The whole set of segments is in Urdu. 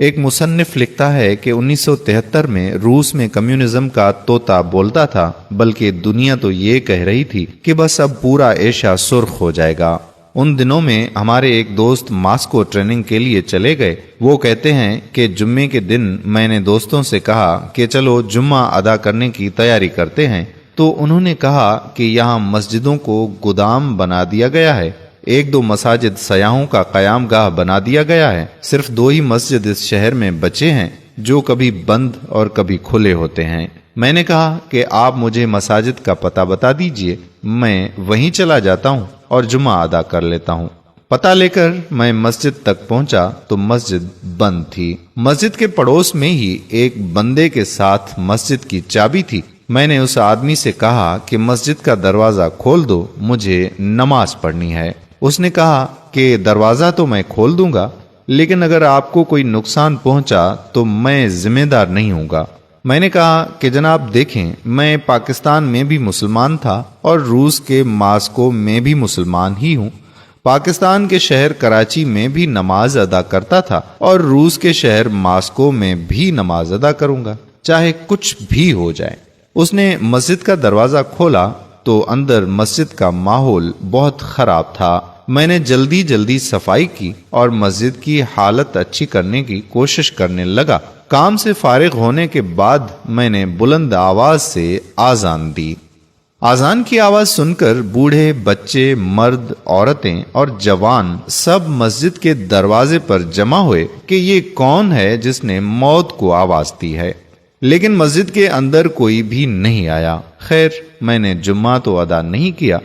ایک مصنف لکھتا ہے کہ 1973 میں روس میں کمیونزم کا طوطا بولتا تھا، بلکہ دنیا تو یہ کہہ رہی تھی کہ بس اب پورا ایشیا سرخ ہو جائے گا۔ ان دنوں میں ہمارے ایک دوست ماسکو ٹریننگ کے لیے چلے گئے۔ وہ کہتے ہیں کہ جمعے کے دن میں نے دوستوں سے کہا کہ چلو جمعہ ادا کرنے کی تیاری کرتے ہیں، تو انہوں نے کہا کہ یہاں مسجدوں کو گودام بنا دیا گیا ہے، 1-2 مساجد سیاحوں کا قیام گاہ بنا دیا گیا ہے، صرف 2 ہی مسجد اس شہر میں بچے ہیں جو کبھی بند اور کبھی کھلے ہوتے ہیں۔ میں نے کہا کہ آپ مجھے مساجد کا پتہ بتا دیجئے، میں وہیں چلا جاتا ہوں اور جمعہ ادا کر لیتا ہوں۔ پتہ لے کر میں مسجد تک پہنچا تو مسجد بند تھی۔ مسجد کے پڑوس میں ہی ایک بندے کے ساتھ مسجد کی چابی تھی۔ میں نے اس آدمی سے کہا کہ مسجد کا دروازہ کھول دو، مجھے نماز پڑھنی ہے۔ اس نے کہا کہ دروازہ تو میں کھول دوں گا، لیکن اگر آپ کو کوئی نقصان پہنچا تو میں ذمہ دار نہیں ہوں گا۔ میں نے کہا کہ جناب دیکھیں، میں پاکستان میں بھی مسلمان تھا اور روس کے ماسکو میں بھی مسلمان ہی ہوں۔ پاکستان کے شہر کراچی میں بھی نماز ادا کرتا تھا اور روس کے شہر ماسکو میں بھی نماز ادا کروں گا، چاہے کچھ بھی ہو جائے۔ اس نے مسجد کا دروازہ کھولا تو اندر مسجد کا ماحول بہت خراب تھا۔ میں نے جلدی صفائی کی اور مسجد کی حالت اچھی کرنے کی کوشش کرنے لگا۔ کام سے فارغ ہونے کے بعد میں نے بلند آواز سے آذان دی۔ آذان کی آواز سن کر بوڑھے، بچے، مرد، عورتیں اور جوان سب مسجد کے دروازے پر جمع ہوئے کہ یہ کون ہے جس نے موت کو آواز دی ہے، لیکن مسجد کے اندر کوئی بھی نہیں آیا۔ خیر، میں نے جمعہ تو ادا نہیں کیا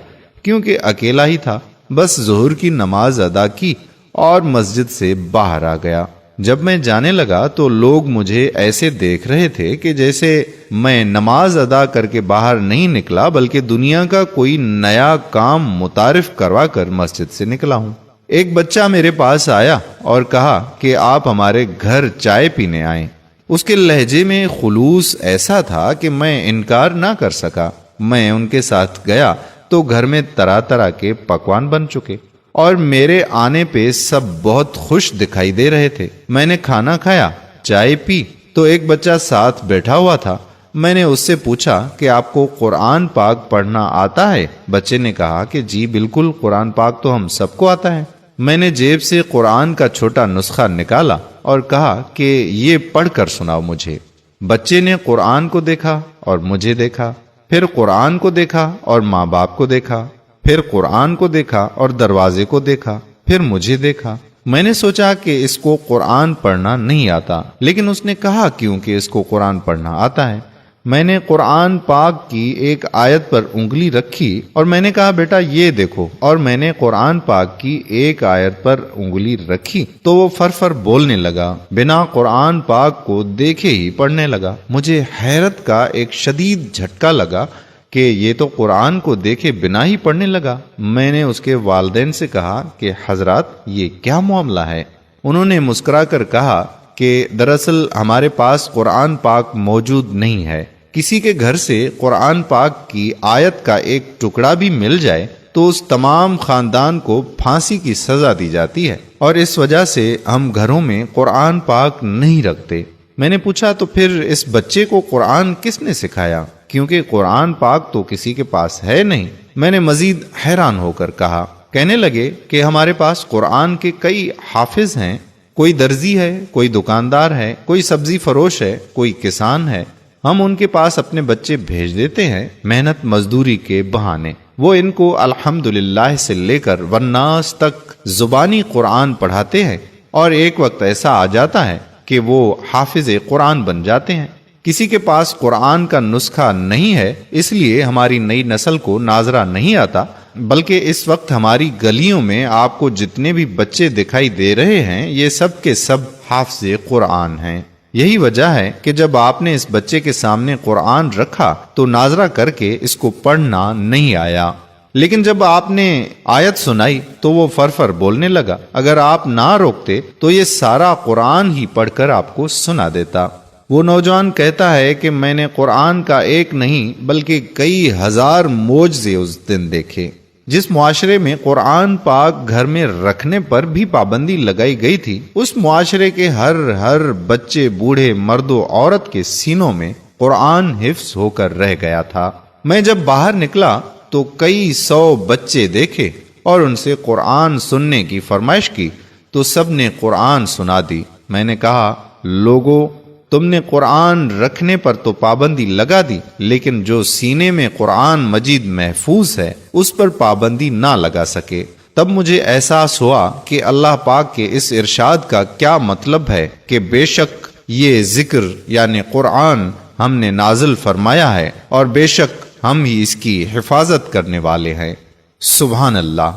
کیونکہ اکیلا ہی تھا، بس ظہر کی نماز ادا کی اور مسجد سے باہر آ گیا۔ جب میں جانے لگا تو لوگ مجھے ایسے دیکھ رہے تھے کہ جیسے میں نماز ادا کر کے باہر نہیں نکلا بلکہ دنیا کا کوئی نیا کام متعارف کروا کر مسجد سے نکلا ہوں۔ ایک بچہ میرے پاس آیا اور کہا کہ آپ ہمارے گھر چائے پینے آئیں۔ اس کے لہجے میں خلوص ایسا تھا کہ میں انکار نہ کر سکا۔ میں ان کے ساتھ گیا تو گھر میں طرح طرح کے پکوان بن چکے اور میرے آنے پہ سب بہت خوش دکھائی دے رہے تھے۔ میں نے کھانا کھایا، چائے پی تو ایک بچہ ساتھ بیٹھا ہوا تھا۔ میں نے اس سے پوچھا کہ آپ کو قرآن پاک پڑھنا آتا ہے؟ بچے نے کہا کہ جی بالکل، قرآن پاک تو ہم سب کو آتا ہے۔ میں نے جیب سے قرآن کا چھوٹا نسخہ نکالا اور کہا کہ یہ پڑھ کر سناؤ مجھے۔ بچے نے قرآن کو دیکھا اور مجھے دیکھا، پھر قرآن کو دیکھا اور ماں باپ کو دیکھا، پھر قرآن کو دیکھا اور دروازے کو دیکھا، پھر مجھے دیکھا۔ میں نے سوچا کہ اس کو قرآن پڑھنا نہیں آتا، لیکن اس نے کہا کیوں کہ اس کو قرآن پڑھنا آتا ہے۔ میں نے قرآن پاک کی ایک آیت پر انگلی رکھی اور میں نے کہا بیٹا یہ دیکھو، اور میں نے قرآن پاک کی ایک آیت پر انگلی رکھی تو وہ فر بولنے لگا، بنا قرآن پاک کو دیکھے ہی پڑھنے لگا۔ مجھے حیرت کا ایک شدید جھٹکا لگا کہ یہ تو قرآن کو دیکھے بنا ہی پڑھنے لگا۔ میں نے اس کے والدین سے کہا کہ حضرات یہ کیا معاملہ ہے؟ انہوں نے مسکرا کر کہا کہ دراصل ہمارے پاس قرآن پاک موجود نہیں ہے۔ کسی کے گھر سے قرآن پاک کی آیت کا ایک ٹکڑا بھی مل جائے تو اس تمام خاندان کو پھانسی کی سزا دی جاتی ہے، اور اس وجہ سے ہم گھروں میں قرآن پاک نہیں رکھتے۔ میں نے پوچھا تو پھر اس بچے کو قرآن کس نے سکھایا، کیونکہ قرآن پاک تو کسی کے پاس ہے نہیں۔ میں نے مزید حیران ہو کر کہا، کہنے لگے کہ ہمارے پاس قرآن کے کئی حافظ ہیں، کوئی درزی ہے، کوئی دکاندار ہے، کوئی سبزی فروش ہے، کوئی کسان ہے۔ ہم ان کے پاس اپنے بچے بھیج دیتے ہیں محنت مزدوری کے بہانے۔ وہ ان کو الحمدللہ سے لے کر والناس تک زبانی قرآن پڑھاتے ہیں، اور ایک وقت ایسا آ جاتا ہے کہ وہ حافظ قرآن بن جاتے ہیں۔ کسی کے پاس قرآن کا نسخہ نہیں ہے، اس لیے ہماری نئی نسل کو ناظرہ نہیں آتا، بلکہ اس وقت ہماری گلیوں میں آپ کو جتنے بھی بچے دکھائی دے رہے ہیں یہ سب کے سب حافظ قرآن ہیں۔ یہی وجہ ہے کہ جب آپ نے اس بچے کے سامنے قرآن رکھا تو ناظرہ کر کے اس کو پڑھنا نہیں آیا، لیکن جب آپ نے آیت سنائی تو وہ فر بولنے لگا۔ اگر آپ نہ روکتے تو یہ سارا قرآن ہی پڑھ کر آپ کو سنا دیتا۔ وہ نوجوان کہتا ہے کہ میں نے قرآن کا ایک نہیں بلکہ کئی ہزار معجزے اس دن دیکھے۔ جس معاشرے میں قرآن پاک گھر میں رکھنے پر بھی پابندی لگائی گئی تھی، اس معاشرے کے ہر بچے، بوڑھے، مرد و عورت کے سینوں میں قرآن حفظ ہو کر رہ گیا تھا۔ میں جب باہر نکلا تو کئی 100 بچے دیکھے اور ان سے قرآن سننے کی فرمائش کی تو سب نے قرآن سنا دی۔ میں نے کہا، لوگو، تم نے قرآن رکھنے پر تو پابندی لگا دی، لیکن جو سینے میں قرآن مجید محفوظ ہے اس پر پابندی نہ لگا سکے۔ تب مجھے احساس ہوا کہ اللہ پاک کے اس ارشاد کا کیا مطلب ہے کہ بے شک یہ ذکر یعنی قرآن ہم نے نازل فرمایا ہے اور بے شک ہم ہی اس کی حفاظت کرنے والے ہیں۔ سبحان اللہ۔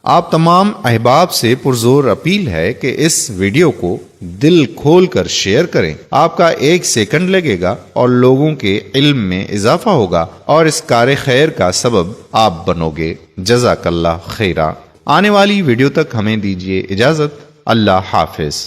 آپ تمام احباب سے پرزور اپیل ہے کہ اس ویڈیو کو دل کھول کر شیئر کریں۔ آپ کا 1 سیکنڈ لگے گا اور لوگوں کے علم میں اضافہ ہوگا اور اس کار خیر کا سبب آپ بنو گے۔ جزاک اللہ خیرہ۔ آنے والی ویڈیو تک ہمیں دیجیے اجازت۔ اللہ حافظ۔